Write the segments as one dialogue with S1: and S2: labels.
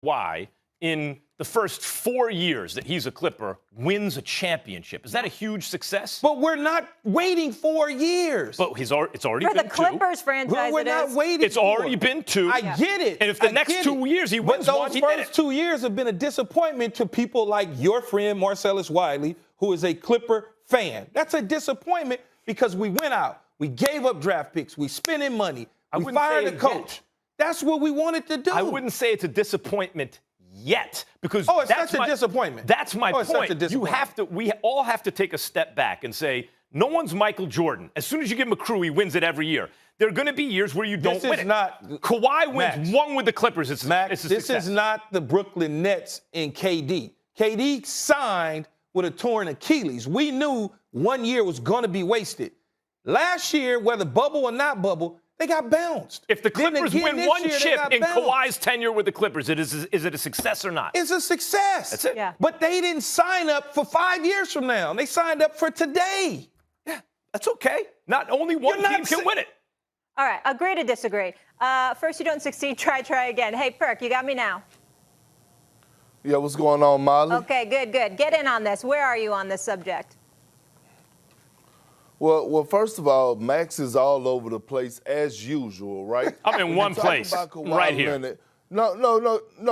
S1: Why in the first 4 years that he's a Clipper wins a championship. Is that a huge success?
S2: But we're not waiting 4 years.
S1: But it's already
S3: For
S1: been
S3: the Clippers
S1: two.
S3: franchise,
S2: We're not waiting.
S1: It's already been two.
S2: I get it.
S1: And if the next 2 years he wins one, he did it.
S2: Those first 2 years have been a disappointment to people like your friend Marcellus Wiley, who is a Clipper fan. That's a disappointment because we went out, we gave up draft picks, we spending money, we fired a coach. That's what we wanted to do.
S1: I wouldn't say it's a disappointment yet, because
S2: that's a disappointment.
S1: That's my point.
S2: Such a disappointment.
S1: We all have to take a step back and say, no one's Michael Jordan. As soon as you give him a crew, he wins it every year. There are going to be years where you don't win it. Kawhi wins one with the Clippers. It's a
S2: this
S1: success.
S2: is not the Brooklyn Nets and KD. KD signed with a torn Achilles. We knew 1 year was going to be wasted. Last year, whether bubble or not bubble, they got bounced.
S1: If the Clippers win one chip in Kawhi's tenure with the Clippers, is it a success or not?
S2: It's a success.
S1: That's it.
S3: Yeah.
S2: But they didn't sign up for 5 years from now. They signed up for today.
S1: Yeah, that's okay. Not only one team can win it.
S3: All right, agree to disagree. First you don't succeed, try again. Hey, Perk, you got me now?
S4: Yeah, what's going on, Molly?
S3: Okay, good. Get in on this. Where are you on this subject?
S4: Well, first of all, Max is all over the place as usual, right?
S1: I'm in one place, right here.
S4: No,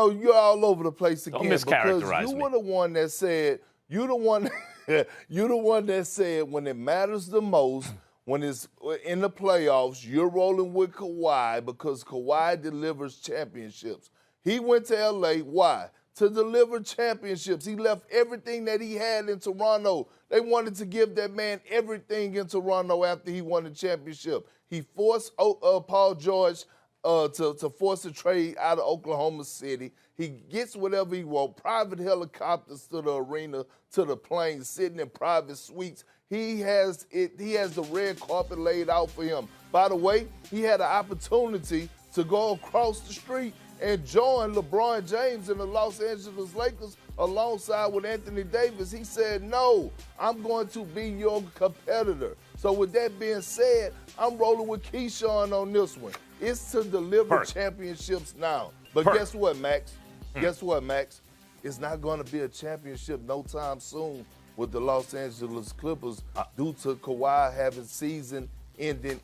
S4: you're all over the place again.
S1: Don't mischaracterize
S4: because you
S1: me.
S4: were the one that said, you're the one that said when it matters the most, when it's in the playoffs, you're rolling with Kawhi because Kawhi delivers championships. He went to L.A., why? To deliver championships. He left everything that he had in Toronto. They wanted to give that man everything in Toronto after he won the championship. He forced Paul George to force a trade out of Oklahoma City. He gets whatever he wants, private helicopters to the arena, to the plane, sitting in private suites. He has the red carpet laid out for him. By the way, he had an opportunity to go across the street and join LeBron James and the Los Angeles Lakers alongside with Anthony Davis. He said, no, I'm going to be your competitor. So with that being said, I'm rolling with Keyshawn on this one. It's to deliver championships now. But guess what, Max? Guess what, Max? It's not going to be a championship no time soon with the Los Angeles Clippers due to Kawhi having season-ending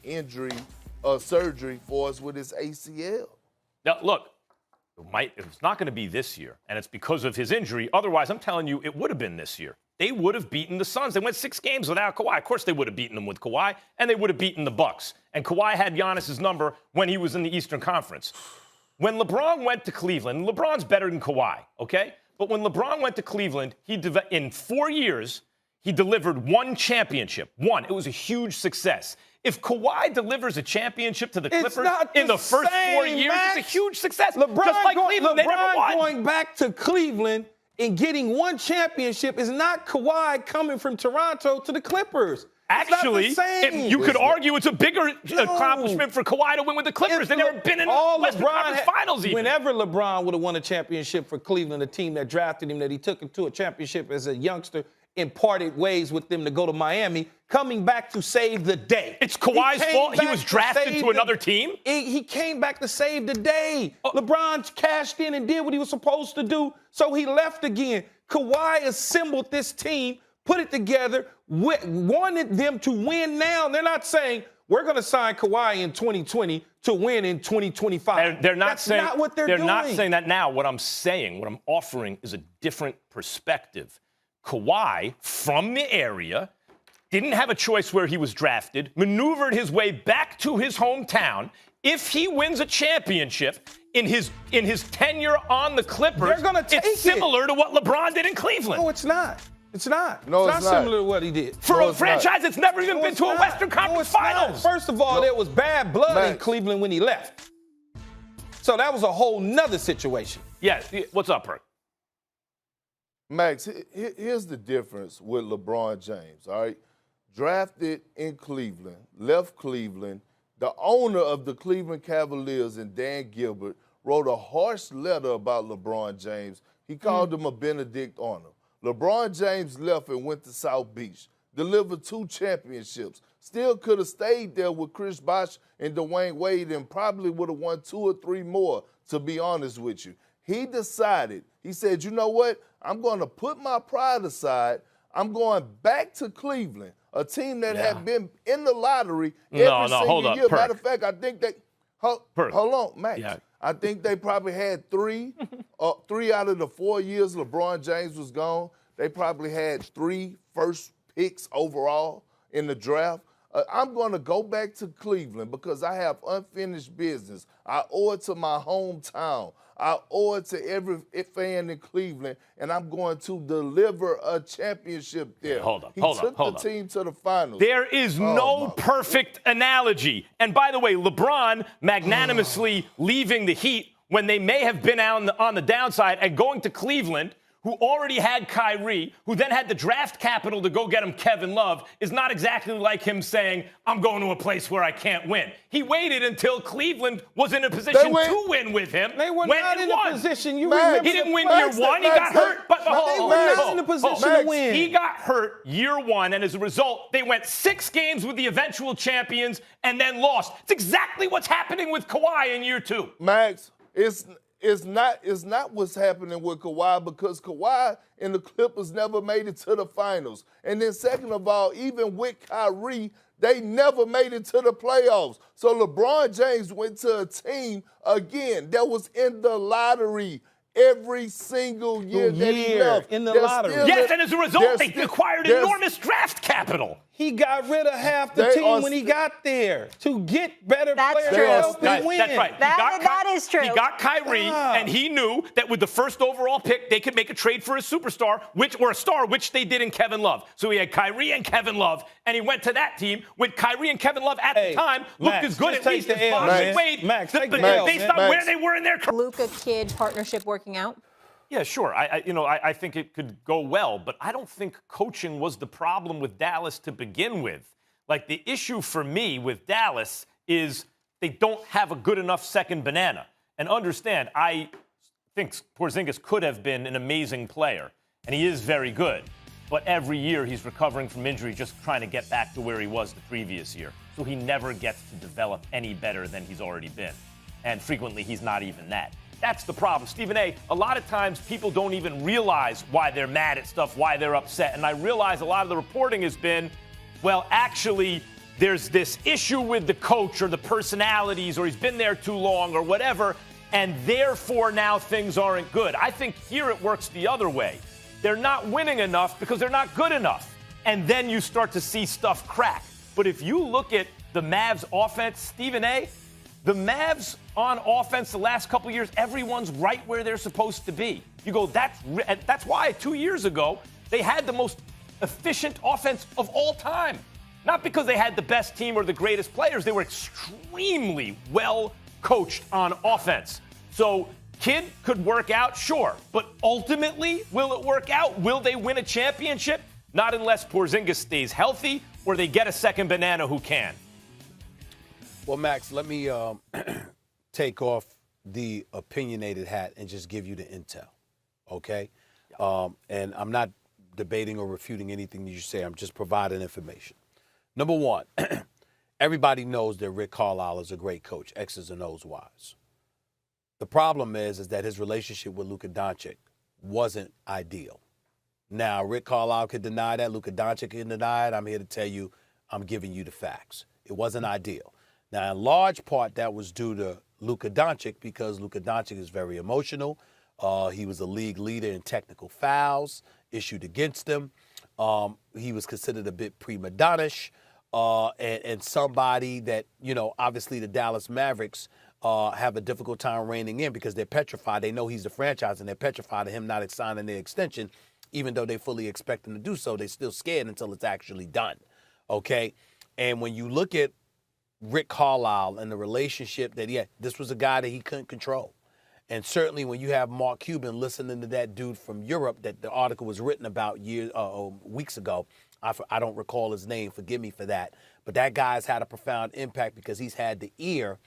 S4: surgery for us with his ACL.
S1: Now, look. It's not going to be this year, and it's because of his injury. Otherwise, I'm telling you, it would have been this year. They would have beaten the Suns. They went 6 games without Kawhi. Of course, they would have beaten them with Kawhi, and they would have beaten the Bucks. And Kawhi had Giannis's number when he was in the Eastern Conference. When LeBron went to Cleveland, LeBron's better than Kawhi, okay? But when LeBron went to Cleveland, in 4 years, he delivered one championship. One. It was a huge success. If Kawhi delivers a championship to the Clippers in the first 4 years, it's a huge success.
S2: LeBron going back to Cleveland and getting one championship is not Kawhi coming from Toronto to the Clippers.
S1: Actually, you could argue it's a bigger accomplishment for Kawhi to win with the Clippers. They've never been in the Western Conference Finals even.
S2: Whenever LeBron would have won a championship for Cleveland, a team that drafted him, that he took him to a championship as a youngster, and parted ways with them to go to Miami, coming back to save the day.
S1: It's Kawhi's fault he was drafted to another team?
S2: He came back to save the day. LeBron cashed in and did what he was supposed to do, so he left again. Kawhi assembled this team, put it together, wanted them to win now. They're not saying, we're going to sign Kawhi in 2020 to win in 2025. That's not what they're doing.
S1: They're not saying that now. What I'm offering is a different perspective. Kawhi, from the area, didn't have a choice where he was drafted, maneuvered his way back to his hometown. If he wins a championship in his tenure on the Clippers, it's similar to what LeBron did in Cleveland.
S2: No, it's not. It's not.
S4: No,
S2: it's not similar to what he did.
S1: For a franchise that's never even been to a Western Conference Finals.
S2: First of all, there was bad blood in Cleveland when he left. So that was a whole nother situation.
S1: Yeah. What's up, Perk?
S4: Max, here's the difference with LeBron James, all right? Drafted in Cleveland, left Cleveland. The owner of the Cleveland Cavaliers and Dan Gilbert wrote a harsh letter about LeBron James. He called him a Benedict Arnold. LeBron James left and went to South Beach, delivered 2 championships, still could have stayed there with Chris Bosh and Dwayne Wade and probably would have won 2 or 3 more, to be honest with you. he decided, he said, you know what? I'm going to put my pride aside. I'm going back to Cleveland, a team that had been in the lottery every single year.
S1: Perk.
S4: Matter of fact, I think they hold on, Max.
S1: Yeah.
S4: I think they probably had three out of the 4 years LeBron James was gone. They probably had 3 first picks overall in the draft. I'm going to go back to Cleveland because I have unfinished business. I owe it to my hometown. I owe it to every fan in Cleveland, and I'm going to deliver a championship there.
S1: He took
S4: the team to the finals.
S1: There is no perfect analogy. And by the way, LeBron magnanimously leaving the Heat when they may have been on the downside and going to Cleveland, who already had Kyrie, who then had the draft capital to go get him Kevin Love, is not exactly like him saying, I'm going to a place where I can't win. He waited until Cleveland was in a position to win with him.
S2: They were not in a position. He
S1: didn't win year one. He got hurt. But
S2: they were not in a position to win.
S1: He got hurt year one, and as a result, they went 6 games with the eventual champions and then lost. It's exactly what's happening with Kawhi in year 2.
S4: Max, it's not what's happening with Kawhi because Kawhi and the Clippers never made it to the finals. And then second of all, even with Kyrie, they never made it to the playoffs. So LeBron James went to a team, again, that was in the lottery every single year that he left.
S2: In the lottery.
S1: Yes, and as a result, they acquired enormous draft capital.
S2: He got rid of half the team when he got there to get better players to help him win.
S1: That's right.
S3: That is true.
S1: He got Kyrie, and he knew that with the first overall pick, they could make a trade for a superstar, which they did in Kevin Love. So he had Kyrie and Kevin Love, and he went to that team with Kyrie and Kevin Love at the time looked as good at least as Bosh and Wade, based on where they were in their career.
S3: Luka-Kid partnership working out?
S1: Yeah, sure. I think it could go well, but I don't think coaching was the problem with Dallas to begin with. Like, the issue for me with Dallas is they don't have a good enough second banana. And understand, I think Porzingis could have been an amazing player, and he is very good. But every year he's recovering from injury, just trying to get back to where he was the previous year. So he never gets to develop any better than he's already been. And frequently he's not even that. That's the problem. Stephen A., a lot of times people don't even realize why they're mad at stuff, why they're upset. And I realize a lot of the reporting has been, well, actually, there's this issue with the coach or the personalities or he's been there too long or whatever, and therefore now things aren't good. I think here it works the other way. They're not winning enough because they're not good enough. And then you start to see stuff crack. But if you look at the Mavs offense, Stephen A., the Mavs on offense the last couple years, everyone's right where they're supposed to be. You go, that's why 2 years ago they had the most efficient offense of all time. Not because they had the best team or the greatest players. They were extremely well coached on offense. So Kid could work out, sure. But ultimately, will it work out? Will they win a championship? Not unless Porzingis stays healthy or they get a second banana who can.
S5: Well, Max, let me take off the opinionated hat and just give you the intel, okay? And I'm not debating or refuting anything that you say. I'm just providing information. Number one, everybody knows that Rick Carlisle is a great coach, X's and O's wise. The problem is that his relationship with Luka Doncic wasn't ideal. Now, Rick Carlisle could deny that. Luka Doncic can deny it. I'm here to tell you, I'm giving you the facts. It wasn't ideal. Now, in large part, that was due to Luka Doncic because Luka Doncic is very emotional. He was a league leader in technical fouls issued against him. He was considered a bit prima donna-ish and somebody that, obviously the Dallas Mavericks have a difficult time reining in because they're petrified. They know he's the franchise, and they're petrified of him not signing their extension. Even though they fully expect him to do so, they're still scared until it's actually done, okay? And when you look at Rick Carlisle and the relationship that he had, this was a guy that he couldn't control. And certainly when you have Mark Cuban listening to that dude from Europe that the article was written about weeks ago, I don't recall his name, forgive me for that, but that guy's had a profound impact because he's had the ear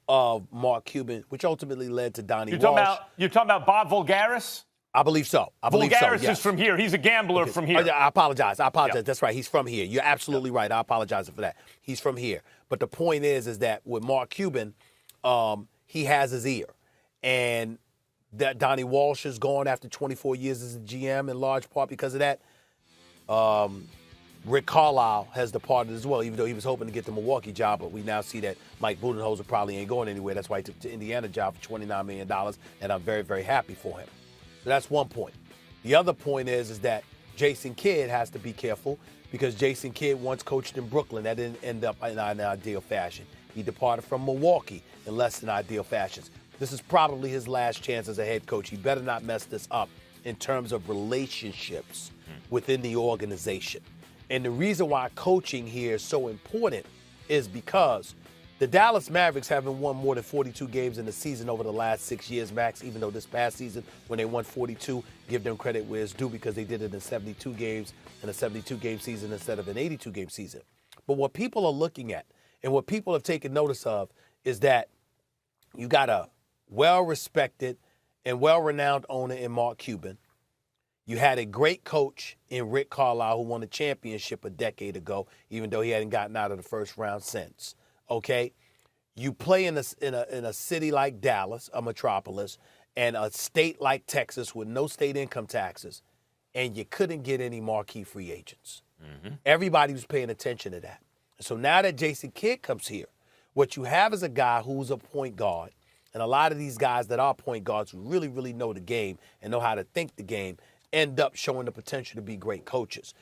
S5: of Mark Cuban, which ultimately led to Donnie Walsh.
S1: You're talking about Bob Voulgaris?
S5: I believe so.
S1: Voulgaris
S5: yes.
S1: is from here. He's a gambler from here.
S5: I apologize.
S1: Yeah.
S5: That's right. He's from here. You're absolutely right. I apologize for that. He's from here. But the point is that with Mark Cuban, he has his ear. And that Donnie Walsh is gone after 24 years as a GM in large part because of that. Rick Carlisle has departed as well, even though he was hoping to get the Milwaukee job, but we now see that Mike Budenholzer probably ain't going anywhere. That's why he took the Indiana job for $29 million, and I'm very, very happy for him. So that's one point. The other point is that Jason Kidd has to be careful because Jason Kidd once coached in Brooklyn. That didn't end up in an ideal fashion. He departed from Milwaukee in less than ideal fashions. This is probably his last chance as a head coach. He better not mess this up in terms of relationships within the organization. And the reason why coaching here is so important is because the Dallas Mavericks haven't won more than 42 games in the season over the last 6 years, Max, even though this past season when they won 42, give them credit where it's due because they did it in 72 games in a 72-game season instead of an 82-game season. But what people are looking at and what people have taken notice of is that you got a well-respected and well-renowned owner in Mark Cuban. You had a great coach in Rick Carlisle who won a championship a decade ago, even though he hadn't gotten out of the first round since. Okay? You play in a city like Dallas, a metropolis, and a state like Texas with no state income taxes, and you couldn't get any marquee free agents. Everybody was paying attention to that. So now that Jason Kidd comes here, what you have is a guy who's a point guard, and a lot of these guys that are point guards who really, really know the game and know how to think the game end up showing the potential to be great coaches.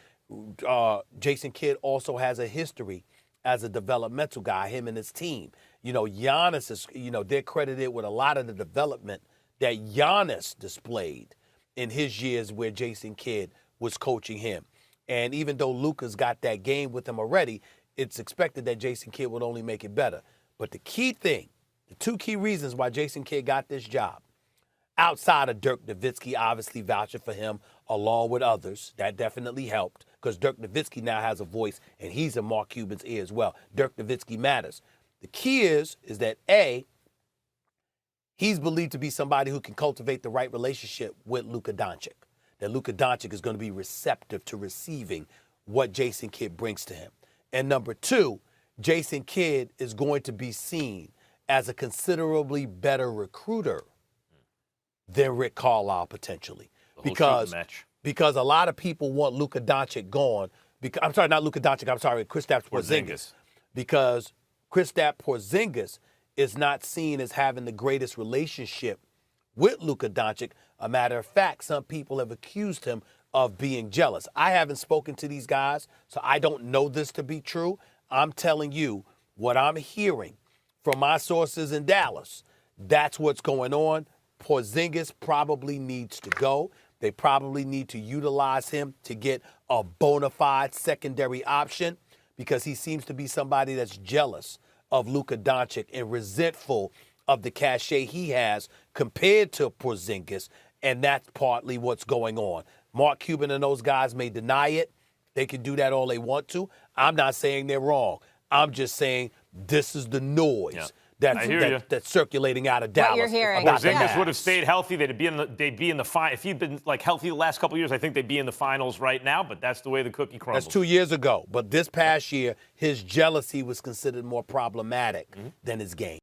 S5: Jason Kidd also has a history as a developmental guy, him and his team. Giannis is, they're credited with a lot of the development that Giannis displayed in his years where Jason Kidd was coaching him. And even though Luka's got that game with him already, it's expected that Jason Kidd would only make it better. But the key thing, the two key reasons why Jason Kidd got this job, outside of Dirk Nowitzki obviously vouching for him along with others, that definitely helped because Dirk Nowitzki now has a voice and he's in Mark Cuban's ear as well. Dirk Nowitzki matters. The key is that A, he's believed to be somebody who can cultivate the right relationship with Luka Doncic, that Luka Doncic is going to be receptive to receiving what Jason Kidd brings to him. And number two, Jason Kidd is going to be seen as a considerably better recruiter than Rick Carlisle potentially. Because a lot of people want Luka Doncic gone. I'm sorry, not Luka Doncic. I'm sorry, Kristaps Porzingis. Because Kristaps Porzingis is not seen as having the greatest relationship with Luka Doncic. A matter of fact, some people have accused him of being jealous. I haven't spoken to these guys, so I don't know this to be true. I'm telling you what I'm hearing from my sources in Dallas. That's what's going on. Porzingis probably needs to go. They probably need to utilize him to get a bona fide secondary option because he seems to be somebody that's jealous of Luka Doncic and resentful of the cachet he has compared to Porzingis, and that's partly what's going on. Mark Cuban and those guys may deny it. They can do that all they want to. I'm not saying they're wrong. I'm just saying this is the noise. Yeah. That's circulating out of Dallas.
S3: What you're hearing.
S1: Porzingis would have stayed healthy. They'd be in the final. If he'd been healthy the last couple of years, I think they'd be in the finals right now. But that's the way the cookie crumbles.
S5: That's 2 years ago. But this past year, his jealousy was considered more problematic than his game.